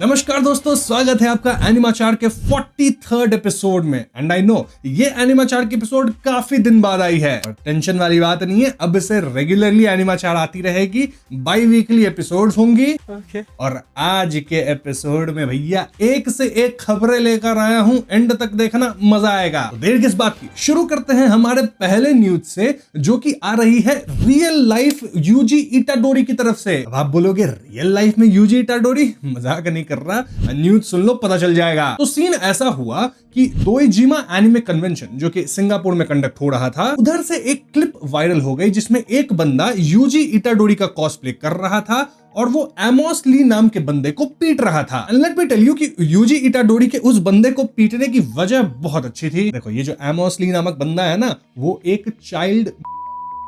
नमस्कार दोस्तों, स्वागत है आपका एनिमाचार के 43rd एपिसोड में। एंड आई नो ये एनिमाचार की एपिसोड काफी दिन बाद आई है और टेंशन वाली बात नहीं है, अब से रेगुलरली एनिमाचार आती रहेगी, बाई वीकली एपिसोड्स होंगी। और आज के एपिसोड में भैया एक से एक खबरें लेकर आया हूं, एंड तक देखना, मजा आएगा। तो देर किस बात की, शुरू करते हैं हमारे पहले न्यूज से, जो कि आ रही है रियल लाइफ यूजी इटाडोरी की तरफ से। अब आप बोलोगे रियल लाइफ में यूजी इटाडोरी, मजाक नहीं कर रहा, न्यूज सुन लो पता चल जाएगा। तो सीन ऐसा हुआ कि दोइजिमा एनिमे कन्वेंशन जो कि सिंगापुर में कंडक्ट हो रहा था, उधर से एक क्लिप वायरल हो गई जिसमें एक बंदा यूजी इटाडोरी का कॉस्प्ले कर रहा था और वो एमोस ली नाम के बंदे को पीट रहा था। लेट मी टेल यू कि यूजी इटाडोरी के उस बंदे को पीटने की वजह बहुत अच्छी थी। देखो, ये जो एमोस ली नामक बंदा है ना, वो एक चाइल्ड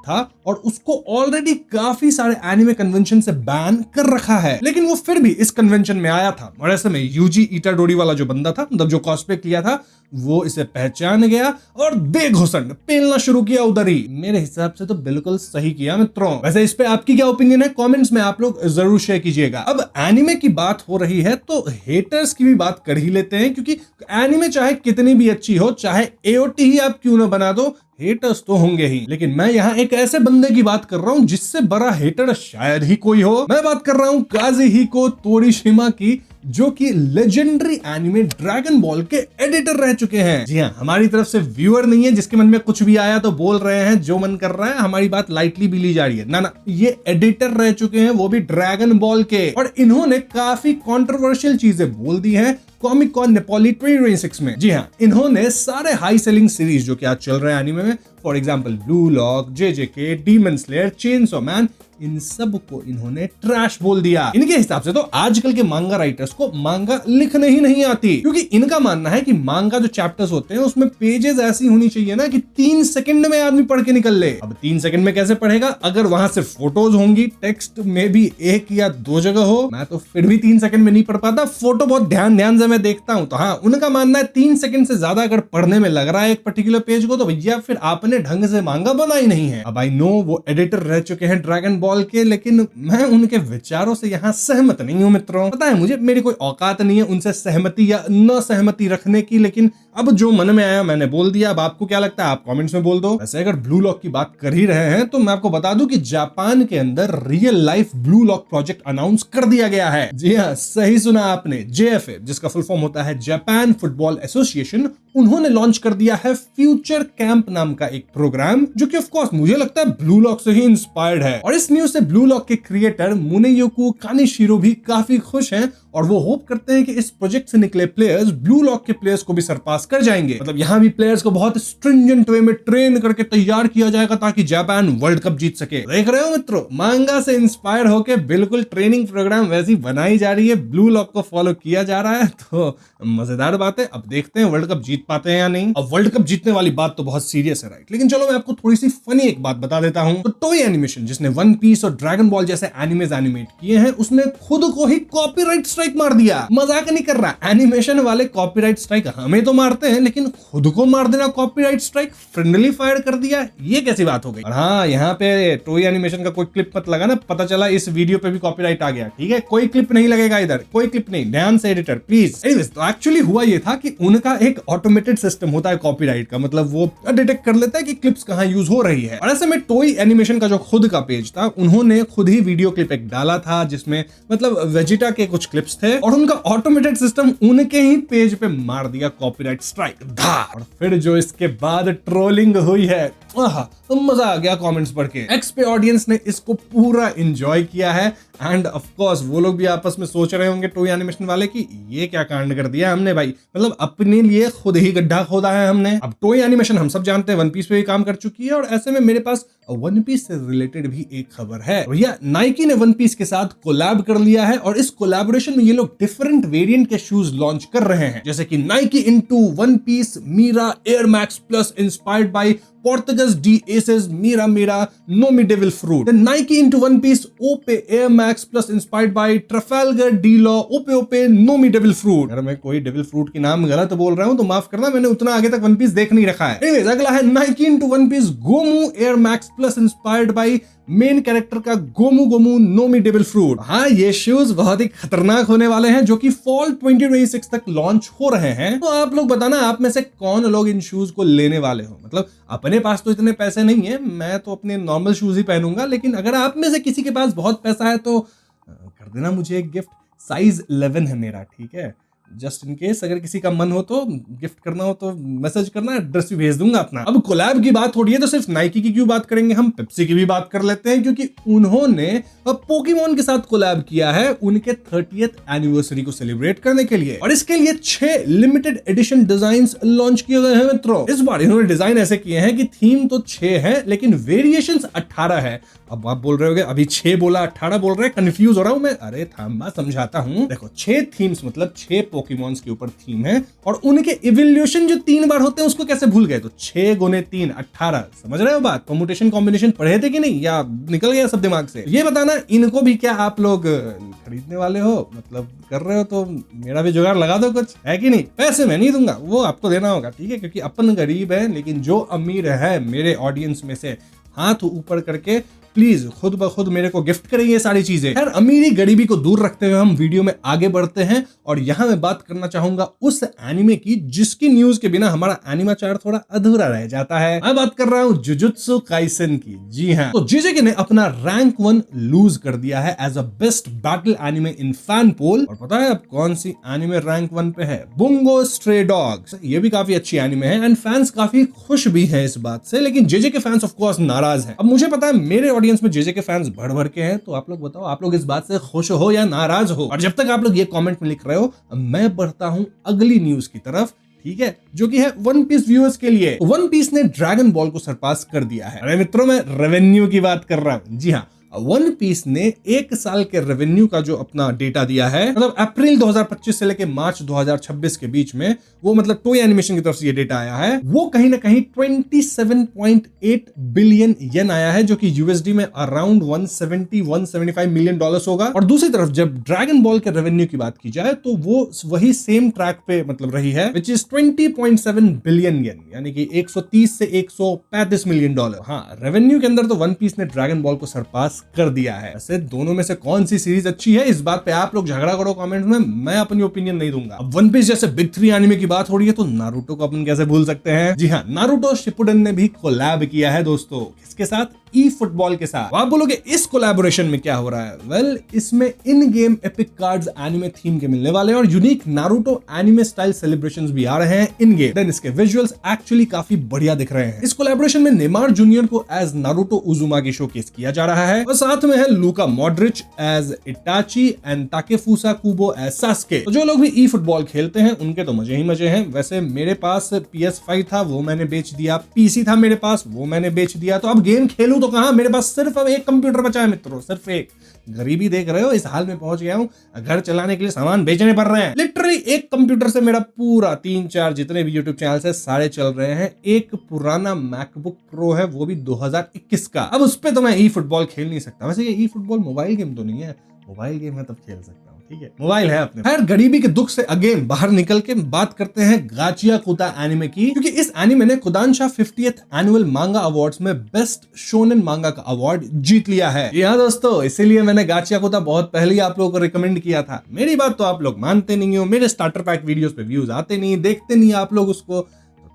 था और उसको ऑलरेडी काफी सारे एनिमे कन्वेंशन से बैन कर रखा है, लेकिन वो फिर भी इस कन्वेंशन में आया था। और ऐसे में यूजी इटाडोरी वाला जो बंदा था, मतलब जो कॉस्प्ले किया था, वो इसे पहचान गया और बेघुसंड पेलना शुरू किया उधर ही। मेरे हिसाब से तो बिल्कुल सही किया मित्रों। वैसे इस पे आपकी क्या ओपिनियन है, कमेंट्स में आप लोग जरूर शेयर कीजिएगा। अब एनिमे की बात हो रही है तो हेटर्स की भी बात कर ही लेते हैं, क्योंकि एनिमे चाहे कितनी भी अच्छी हो, चाहे एओटी ही आप क्यों ना बना दो, हेटर्स तो होंगे ही। लेकिन मैं यहाँ एक ऐसे बंदे की बात कर रहा हूँ जिससे बड़ा हेटर शायद ही कोई हो। मैं बात कर रहा हूँ काज़ुहिको तोरिशिमा की, जो कि लेजेंडरी एनिमे ड्रैगन बॉल के एडिटर रह चुके हैं। जी हाँ, हमारी तरफ से व्यूअर नहीं है जिसके मन में कुछ भी आया तो बोल रहे हैं, जो मन कर रहा है, हमारी बात लाइटली भी ली जा रही है। ना, ये एडिटर रह चुके हैं, वो भी ड्रैगन बॉल के। और इन्होंने काफी कंट्रोवर्शियल चीजें बोल दी हैं कॉमिक कॉन नेपोली 2026 में। जी हाँ, इन्होंने सारे हाई सेलिंग सीरीज जो कि आज चल रहे हैं एनिमे में, for example Blue Lock, JJK, Demon Slayer, Chainsaw Man, इन सब को इन्होंने ट्रैश बोल दिया। इनके हिसाब से तो आजकल के मांगा राइटर्स को मांगा लिखने ही नहीं आती, क्योंकि इनका मानना है कि मांगा जो चैप्टर्स होते हैं उसमें पेजेस ऐसी होनी चाहिए ना कि 3 सेकंड में आदमी पढ़ के निकल ले। अब 3 सेकंड में कैसे पढ़ेगा अगर वहां सिर्फ फोटोज होंगी, टेक्स्ट में भी 1 या 2 जगह हो। मैं तो फिर भी 3 सेकंड में नहीं पढ़ पाता, फोटो बहुत ध्यान से मैं देखता हूं। तो हाँ, उनका मानना है 3 सेकंड से ज्यादा अगर पढ़ने में लग रहा है एक पर्टिकुलर पेज को, तो भैया फिर आपने ढंग से मांगा बना ही नहीं है। अब आई नो वो एडिटर रह चुके हैं ड्रैगन बॉल के, लेकिन मैं उनके विचारों से यहाँ सहमत नहीं हूँ मित्रों। पता है मुझे, मेरी कोई औकात नहीं है उनसे सहमति या न सहमति रखने की, लेकिन अब जो मन में आया मैंने बोल दिया। अब आपको क्या लगता है, आप कमेंट्स में बोल दो। वैसे अगर ब्लू लॉक की बात कर ही रहे हैं तो मैं आपको बता दूं कि जापान के अंदर real life blue lock project announce कर दिया गया है। जी हाँ, सही सुना आपने, जेएफए, जिसका फुल फॉर्म होता है जापान फुटबॉल एसोसिएशन, उन्होंने लॉन्च कर दिया है फ्यूचर कैंप नाम का एक प्रोग्राम, जो कि ऑफ कोर्स मुझे लगता है ब्लू लॉक से ही इंस्पायर्ड है। और इस न्यूज से ब्लू लॉक के क्रिएटर मुनेयोको कानिशिरो भी काफी खुश हैं और वो होप करते हैं कि इस प्रोजेक्ट से निकले प्लेयर्स ब्लू लॉक के प्लेयर्स को भी सरपास कर जाएंगे। मतलब यहाँ भी प्लेयर्स को बहुत स्ट्रिंजेंट वे में ट्रेन करके तैयार किया जाएगा ताकि जापान वर्ल्ड कप जीत सके। देख रहे हो मित्रों, मांगा से इंस्पायर होकर बिल्कुल ट्रेनिंग प्रोग्राम वैसी बनाई जा रही है, ब्लू लॉक को फॉलो किया जा रहा है। तो मजेदार बात है, अब देखते हैं वर्ल्ड कप जीत पाते हैं या नहीं। अब वर्ल्ड कप जीतने वाली बात तो बहुत सीरियस है, राइट, लेकिन चलो मैं आपको थोड़ी सी फनी एक बात बता देता हूं। तो टॉय एनिमेशन, जिसने वन पीस और ड्रैगन बॉल जैसे एनिमेज एनिमेट किए हैं, उसने खुद को ही कॉपीराइट स्ट्राइक मार दिया। मजाक नहीं कर रहा, एनिमेशन वाले कॉपीराइट स्ट्राइक हमें तो मारते हैं, लेकिन खुद को मार देना कॉपीराइट स्ट्राइक, फ्रेंडली फायर कर दिया, ये कैसी बात हो गई। और हाँ, यहाँ पे टॉय एनिमेशन का कोई क्लिप मत लगा ना, पता चला इस वीडियो पे भी कॉपीराइट आ गया। ठीक है, कोई क्लिप नहीं लगेगा इधर, कोई क्लिप नहीं, ध्यान से एडिटर प्लीज। एनीवेज, तो एक्चुअली हुआ ये था कि उनका एक ऑटोमेटेड सिस्टम होता है कॉपीराइट का, मतलब वो डिटेक्ट कर लेता है कि क्लिप्स कहां यूज हो रही है। और ऐसे में टॉय एनिमेशन का जो खुद का पेज था, उन्होंने खुद ही वीडियो क्लिप एक डाला था जिसमें मतलब वेजिटा के कुछ क्लिप्स थे, और उनका ऑटोमेटेड सिस्टम उनके ही पेज पे मार दिया कॉपीराइट स्ट्राइक। और फिर जो इसके बाद ट्रोलिंग हुई है, तो मजा आ गया कमेंट्स पढ़ के। एक्स पे ऑडियंस ने इसको पूरा एंजॉय किया है, एंड ऑफ कोर्स वो लोग भी आपस में सोच रहे होंगे टॉय एनिमेशन वाले कि ये क्या कांड कर दिया हमने भाई, मतलब अपने लिए खुद ही गड्ढा खोदा है हमने। अब टॉय एनिमेशन हम सब जानते हैं वन पीस पे भी काम कर चुकी है, और ऐसे में मेरे पास वन पीस से रिलेटेड भी एक खबर है। भैया, नाइकी ने वन पीस के साथ कोलैब कर लिया है, और इस कोलैबोरेशन में ये लोग डिफरेंट वेरिएंट के शूज लॉन्च कर रहे हैं, जैसे कि नाइकी इनटू वन पीस मीरा Air Max Plus inspired by Portuguese D Aces Mira Mira No Me Devil Fruit. Then Nike into One Piece Ope Air Max Plus inspired by Trafalgar D Law Ope Ope No Me Devil Fruit. अगर मैं कोई devil fruit की नाम गलत बोल रहा हूं तो माफ करना, मैंने उतना आगे तक वन पीस देख नहीं रखा है। Anyways, अगला है Nike into One Piece Gomu Air Max Plus inspired by main character का गोमू गोमू नोमी डेविल फ्रूट। हाँ, ये शूज बहुत ही खतरनाक होने वाले हैं जो कि फॉल 2026 तक लॉन्च हो रहे हैं। तो आप लोग बताना आप में से कौन लोग इन शूज को लेने वाले हो। मतलब अपने पास तो इतने पैसे नहीं है, मैं तो अपने नॉर्मल शूज ही पहनूंगा, लेकिन अगर आप में से किसी के पास बहुत पैसा है तो कर देना मुझे एक गिफ्ट। साइज 11 है मेरा, ठीक है, जस्ट इन केस अगर किसी का मन हो तो गिफ्ट करना हो तो मैसेज करना, एड्रेस भी भेज दूंगा अपना। अब कोलैब की बात हो रही है तो सिर्फ नाइकी की क्यों बात करेंगे, हम पेप्सी की भी बात कर लेते हैं, क्योंकि उन्होंने पोकेमॉन के साथ कोलैब किया है उनके 30th एनिवर्सरी को सेलिब्रेट करने के लिए, और इसके लिए 6 लिमिटेड एडिशन डिजाइन लॉन्च किए गए हैं मित्रों। इस बार इन्होंने डिजाइन ऐसे किए हैं कि थीम तो 6 है लेकिन वेरिएशंस 18 है। अब आप बोल रहे होगे अभी 6 बोला 18 बोल रहे हैं, कंफ्यूज हो रहा हूं मैं। अरे थामा समझाता हूं। देखो 6 थीम्स मतलब 6 पोकेमॉन्स के ऊपर थीम है, और उनके इवोल्यूशन जो 3 बार होते हैं उसको कैसे भूल गए। तो 6 गुने 3 18, समझ रहे हो बात। परमुटेशन कॉम्बिनेशन पढ़े थे कि नहीं, या निकल गया सब दिमाग से। ये बताना इनको भी क्या आप लोग खरीदने वाले हो, मतलब कर रहे हो तो मेरा भी जुगाड़ लगा दो कुछ, है कि नहीं। पैसे मैं नहीं दूंगा, वो आपको देना होगा, ठीक है, क्योंकि अपन गरीब है। लेकिन जो अमीर है मेरे ऑडियंस में से हाथ ऊपर करके प्लीज खुद ब खुद मेरे को गिफ्ट करें ये सारी चीजें। खैर अमीरी गरीबी को दूर रखते हुए हम वीडियो में आगे बढ़ते हैं, और यहां मैं बात करना चाहूंगा उस एनिमे की जिसकी न्यूज के बिना हमारा एनिमाचार थोड़ा अधूरा रह जाता है। मैं बात कर रहा हूं जुजुत्सु काइसेन की। जी हां, तो जेजेके ने अपना रैंक 1 लूज कर दिया है as a best battle anime in fan poll. और पता है अब कौन सी एनिमे रैंक 1 पे है? बुंगो स्ट्रे डॉग्स। ये भी काफी अच्छी एनिमे है एंड फैंस काफी खुश भी है इस बात से, लेकिन जेजेके फैंस ऑफ कोर्स नाराज हैं। अब मुझे पता है मेरे ऑडियंस में जेजेके फैंस भर भर के हैं, तो आप लोग बताओ आप लोग इस बात से खुश हो या नाराज हो। और जब तक आप लोग ये कमेंट में लिख रहे हो मैं बढ़ता हूं अगली न्यूज की तरफ, ठीक है, जो कि है वन पीस व्यूअर्स के लिए। वन पीस ने ड्रैगन बॉल को सरपास कर दिया है। अरे मित्रों मैं रेवेन्यू की बात कर रहा हूं। जी हाँ, वन पीस ने एक साल के रेवेन्यू का जो अपना डेटा दिया है, मतलब अप्रैल 2025 से लेके मार्च 2026 के बीच में, वो मतलब टोय एनिमेशन की तरफ से ये डेटा आया है, वो कहीं ना कहीं 27.8 बिलियन येन आया है, जो कि यूएसडी में अराउंड 175 मिलियन डॉलर्स होगा। और दूसरी तरफ जब ड्रैगन बॉल के रेवेन्यू की बात की जाए तो वो वही सेम ट्रैक पे मतलब रही है, विच इज 20.7 बिलियन येन, यानी कि 130 से 135 मिलियन डॉलर। हाँ, रेवेन्यू के अंदर तो वन पीस ने ड्रैगन बॉल को सरपास कर दिया है। वैसे दोनों में से कौन सी सीरीज अच्छी है इस बात पे आप लोग झगड़ा करो कमेंट में, मैं अपनी ओपिनियन नहीं दूंगा। अब वन पीस जैसे बिग 3 एनिमे की बात हो रही है तो नारुतो को अपन कैसे भूल सकते हैं। जी हाँ, नारुतो शिपुडेन ने भी कोलैब किया है दोस्तों। किसके साथ? ई फुटबॉल के साथ। आप बोलोगे इस कोलैबोरेशन में क्या हो रहा है? वेल, इसमें in game epic cards anime theme के मिलने वाले हैं और unique Naruto anime style celebrations भी आ रहे हैं इन गेम। देन इसके विजुअल्स एक्चुअली काफी बढ़िया दिख रहे हैं। इस कोलैबोरेशन में नेमार जूनियर को एज नारुतो उजुमागी शोकेस किया जा रहा है, और साथ में है Luka Modric as Itachi and Takefusa Kubo as Sasuke. तो जो लोग भी ई फुटबॉल खेलते हैं उनके तो मजे ही मजे हैं। वैसे मेरे पास PS5 था, वो मैंने बेच दिया। पीसी था मेरे पास, वो मैंने बेच दिया। तो अब गेम खेलूं तो कहां? मेरे पास सिर्फ अब एक कंप्यूटर बचा है मित्रों, सिर्फ एक। गरीबी देख रहे हो, इस हाल में पहुंच गया हूं, घर चलाने के लिए सामान बेचने पड़ रहे हैं। लिटरली एक कंप्यूटर से मेरा पूरा 3-4 जितने भी यूट्यूब चैनल है सारे चल रहे हैं। एक पुराना मैकबुक प्रो है, वो भी 2021 का। अब उस पे तो मैं ई फुटबॉल खेल नहीं सकता। वैसे ये ई फुटबॉल मोबाइल गेम तो नहीं है, मोबाइल गेम है तब खेल सकता हूँ, ठीक है, मोबाइल है अपने। खैर गरीबी के दुख से अगेन बाहर निकल के बात करते हैं गाचियाकुता एनिमे की, क्योंकि इस एनिमे ने कोदांशा 50th एनुअल मांगा अवार्ड्स में बेस्ट शोनेन मांगा का अवार्ड जीत लिया है। जी हाँ दोस्तों, इसीलिए मैंने गाचियाकुता बहुत पहले ही आप लोगों को रिकमेंड किया था। मेरी बात तो आप लोग मानते नहीं हो, मेरे स्टार्टर पैक वीडियोस पे व्यूज आते नहीं, देखते नहीं आप लोग उसको,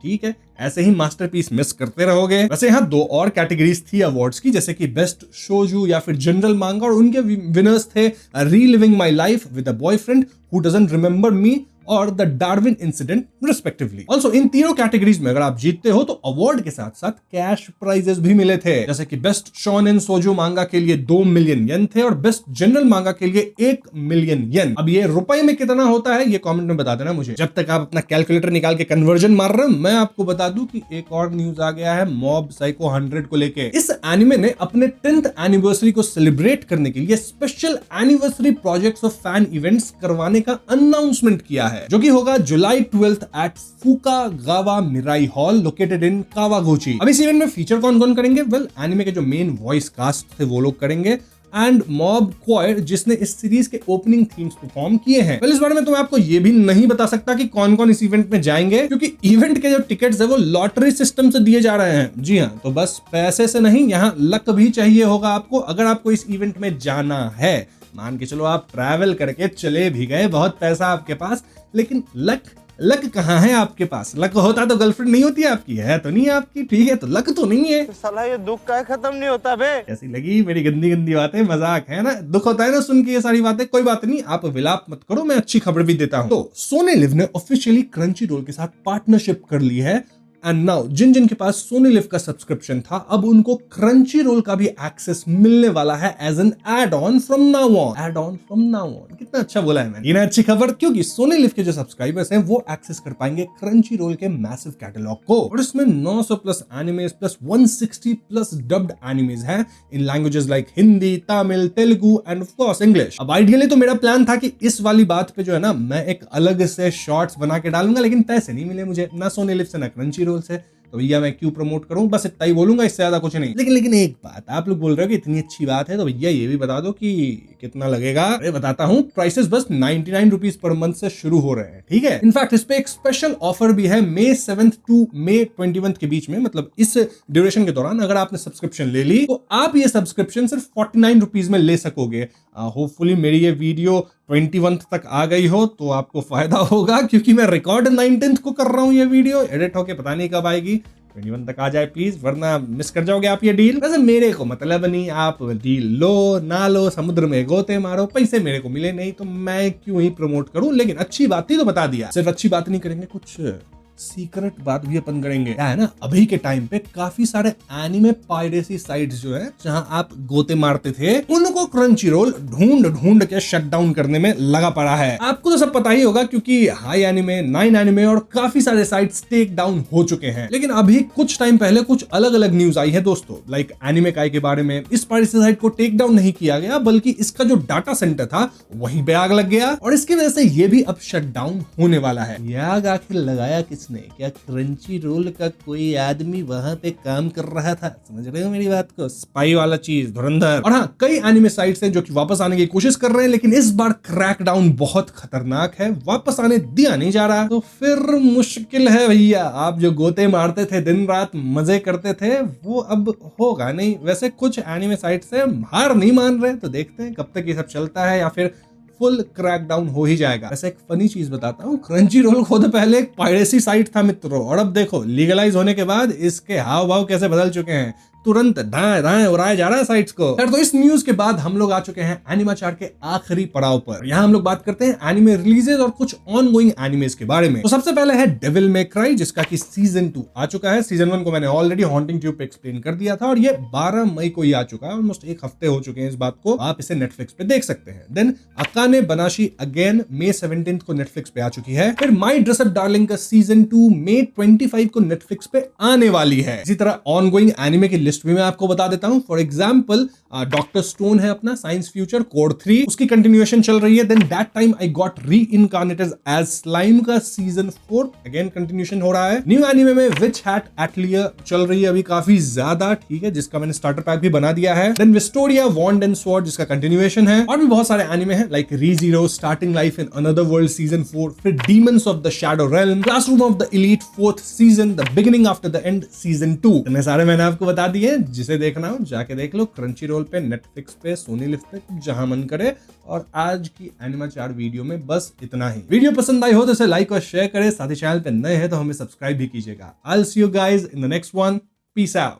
ठीक है, ऐसे ही मास्टरपीस मिस करते रहोगे। वैसे यहाँ 2 और कैटेगरीज थी अवार्ड्स की, जैसे कि बेस्ट शोजू या फिर जनरल मांगा, और उनके विनर्स थे reliving my life with a boyfriend who doesn't remember me और the Darwin incident respectively. Also in तीनों कैटेगरीज में अगर आप जीतते हो तो अवार्ड के साथ साथ कैश प्राइजेस भी मिले थे, जैसे कि बेस्ट शोनेन सोजो मांगा के लिए 2 मिलियन येन थे और बेस्ट जनरल मांगा के लिए 1 मिलियन येन। अब ये रुपए में कितना होता है ये कमेंट में बता देना मुझे। जब तक आप अपना कैलकुलेटर निकाल के कन्वर्जन मार रहे हो, मैं आपको बता दूं कि एक और न्यूज आ गया है मॉब साइको 100 को लेके। इस एनिमे ने अपने 10th एनिवर्सरी को सेलिब्रेट करने के लिए special anniversary projects of fan events करवाने का अनाउंसमेंट किया है, जो कि होगा July 12 at Fukagawa Mirai hall located in Kawaguchi. अब इस इवेंट में फीचर कौन कौन करेंगे? वेल, एनिमे के जो मेन वॉइस कास्ट थे वो लोग करेंगे, एंड मॉब क्वायर जिसने इस सीरीज के ओपनिंग थीम्स परफॉर्म किए हैं। इस बारे में तो मैं आपको ये भी नहीं बता सकता कि कौन कौन इस इवेंट में जाएंगे, क्योंकि इवेंट के जो टिकट्स है वो लॉटरी सिस्टम से दिए जा रहे हैं। जी हाँ, तो बस पैसे से नहीं, यहाँ लक भी चाहिए होगा आपको अगर आपको इस इवेंट में जाना है। मान के चलो आप ट्रैवल करके चले भी गए, बहुत पैसा आपके पास, लेकिन लक कहाँ है आपके पास? लक होता तो गर्लफ्रेंड नहीं होती आपकी, है तो नहीं आपकी, ठीक है, तो लक तो नहीं है। साला ये दुख का खत्म नहीं होता बे। कैसी लगी मेरी गंदी गंदी बातें? मजाक है ना, दुख होता है ना सुन के ये सारी बातें। कोई बात नहीं, आप विलाप मत करो, मैं अच्छी खबर भी देता हूँ। तो सोनी लिव ने ऑफिशियली क्रंची रोल के साथ पार्टनरशिप कर ली है। एंड नाउ जिन के पास सोनी लिव का सब्सक्रिप्शन था, अब उनको क्रंची रोल का भी एक्सेस मिलने वाला है as an add on from now on. कितना अच्छा बोला है मैंने, ये ना अच्छी खबर, क्योंकि सोनी लिव के जो सब्सक्राइबर्स हैं वो एक्सेस कर पाएंगे क्रंची रोल के मैसिव कैटलॉग को। और इसमें 900 plus animes plus 160 plus dubbed animes हैं in languages like Hindi, Tamil, Telugu and of course English. अब आइडियली तो मेरा प्लान था कि इस वाली बात पे जो है ना, मैं एक अलग से शॉर्ट्स बना के डालूंगा, लेकिन पैसे नहीं मिले मुझे, ना सोनी लिव से ना क्रंची रोल से, तो भैया मैं क्यों प्रमोट करूं, बस इतना ही बोलूंगा, इससे ज्यादा कुछ नहीं। लेकिन एक बात, आप लोग बोल रहे हो कि इतनी अच्छी बात है, तो भैया ये भी बता दो कि कितना लगेगा। अरे बताता हूं, प्राइसेस बस 99 रुपीज पर मंथ से शुरू हो रहे हैं, ठीक है। इनफैक्ट इस पे एक स्पेशल ऑफर भी है May 7th to May 21st के बीच में, मतलब इस ड्यूरेशन के दौरान अगर आपने सब्सक्रिप्शन ले ली तो आप ये सब्सक्रिप्शन सिर्फ 49 रुपीज में ले सकोगे। होपफुली मेरी ये वीडियो 21 तक आ गई हो तो आपको फायदा होगा, क्योंकि मैं रिकॉर्ड 19 को कर रहा हूँ, ये वीडियो एडिट होके पता नहीं कब आएगी। 21 तक आ जाए प्लीज, वरना मिस कर जाओगे आप ये डील। वैसे मेरे को मतलब नहीं, आप डील लो ना लो, समुद्र में गोते मारो, पैसे मेरे को मिले नहीं तो मैं क्यों ही प्रमोट करूं। लेकिन अच्छी बात ही तो बता दिया, सिर्फ अच्छी बात नहीं करेंगे, कुछ सीक्रेट बात भी अपन करेंगे। क्या है ना, अभी के टाइम पे काफी सारे एनिमे पायरेसी साइट्स जो है, जहां आप गोते मारते थे, उनको क्रंची रोल ढूंढ के शट डाउन करने में लगा पड़ा है। आपको तो सब पता ही होगा, क्योंकि हाई एनिमे, 9 एनिमे और काफी सारे साइट्स टेक डाउन हो चुके हैं। लेकिन अभी कुछ टाइम पहले कुछ अलग अलग न्यूज आई है दोस्तों, लाइक एनिमे काय के बारे में। इस पायरेसी साइट को टेक डाउन नहीं किया गया, बल्कि इसका जो डाटा सेंटर था वहीं पे आग लग गया, और इसकी वजह से ये भी अब शट डाउन होने वाला है। ये आग आखिर लगाया किसने? क्या क्रंची रोल का कोई आदमी वहां पे काम कर रहा था? समझ रहे हो मेरी बात को? स्पाई वाला चीज, धुरंधर। और हाँ, कई एनिमे साइट्स हैं जो कि वापस आने की कोशिश कर रहे हैं, लेकिन इस बार क्रैकडाउन बहुत खतरनाक है, वापस आने दिया नहीं जा रहा। तो फिर मुश्किल है भैया, आप जो गोते मारते थे, दिन रात मजे करते थे, वो अब होगा नहीं। वैसे कुछ एनिमे साइट्स से हार नहीं मान रहे, तो देखते हैं कब तक ये सब चलता है, या फिर फुल क्रैकडाउन हो ही जाएगा। वैसे एक फनी चीज बताता हूँ, क्रंची रोल खुद पहले एक पायरेसी साइट था मित्रों, और अब देखो लीगलाइज होने के बाद इसके हाव भाव कैसे बदल चुके हैं, तुरंत दाएं उड़ाया जा रहा है साइट्स को। तो इस न्यूज के बाद हम लोग आ चुके हैं एनिमाचार के आखिरी पड़ाव पर। यहाँ हम लोग बात करते हैं एनिमे रिलीजेस और कुछ ऑनगोइंग एनिमेस के बारे में। तो सबसे पहले है डेविल मे क्राई, जिसका कि सीजन 2 आ चुका है। सीजन 1 को मैंने ऑलरेडी हॉन्टिंग ट्यूब पे एक्सप्लेन कर दिया था, और ये 12 मई को ही आ चुका है। ऑलमोस्ट एक हफ्ते हो चुके हैं इस बात को, आप इसे नेटफ्लिक्स पे देख सकते हैं। Then Akane Banashi again May 17th को नेटफ्लिक्स पे आ चुकी है। फिर माई ड्रेस अप डार्लिंग का सीजन 2 May 25 को नेटफ्लिक्स पे आने वाली है। इसी तरह ऑनगोइंग एनिमे की लिस्ट भी मैं आपको बता देता हूं। फॉर एग्जाम्पल डॉक्टर स्टोन है अपना साइंस फ्यूचर कोड 3, उसकी कंटिन्यूएशन चल रही है। Then that time I got reincarnated as slime का सीजन 4 अगेन कंटिन्यूएशन हो रहा है। न्यू एनिमे में विच हैट एटलियर चल रही है अभी काफी ज्यादा, ठीक है, जिसका मैंने स्टार्टर पैक भी बना दिया है। देन विस्टोरिया वॉन्ड एंड स्वॉर्ड, जिसका कंटिन्यूएशन है। और भी बहुत सारे एनिमे हैं लाइक री zero, starting life in another world season 4, फिर demons of the shadow realm, classroom of the elite 4th season, the beginning after the end season 2। इतने सारे मैंने आपको बता दिए, जिसे देखना हो जाके देख लो, क्रंची रोल पे, नेटफ्लिक्स पे, सोनी लिव पे, जहां मन करे। और आज की एनिमाचार वीडियो में बस इतना ही। वीडियो पसंद आई हो तो इसे लाइक और शेयर करें, साथ ही चैनल पे नए हैं तो हमें सब्सक्राइब भी कीजिएगा। I will see you guys in the next one. Peace out.